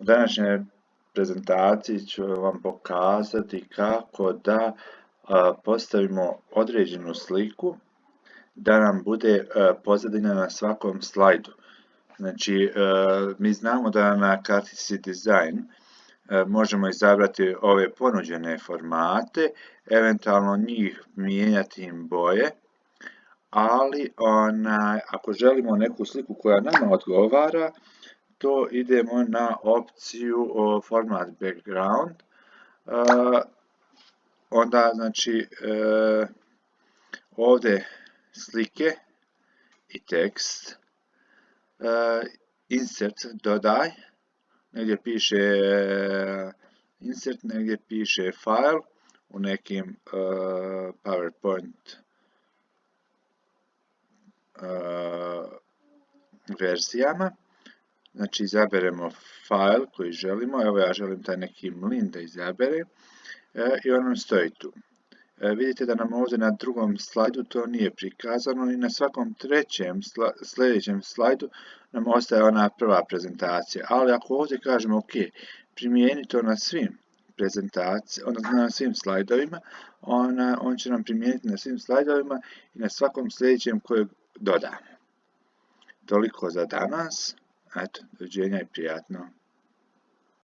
današnjoj prezentaciji ću vam pokazati kako da postavimo određenu sliku da nam bude pozadina na svakom slajdu. Znači, mi znamo da na kartici Design možemo izabrati ove ponuđene formate, eventualno njih mijenjati im boje, ali ako želimo neku sliku koja nama odgovara, to idemo na opciju Format Background, onda znači ovdje slike i tekst, Insert dodaj, negdje piše Insert, negdje piše File, u nekim PowerPoint verzijama. Znači izaberemo file koji želimo, evo ja želim taj neki mlin da izaberem i on nam stoji tu. Vidite da nam ovdje na drugom slajdu to nije prikazano i na svakom sljedećem slajdu nam ostaje ona prva prezentacija. Ali ako ovdje kažemo ok, primijeni to na svim prezentacijama, odnosno na svim slajdovima, on će nam primijeniti na svim slajdovima i na svakom sljedećem kojeg dodamo. Toliko za danas. Eto, doviđenja i prijatno.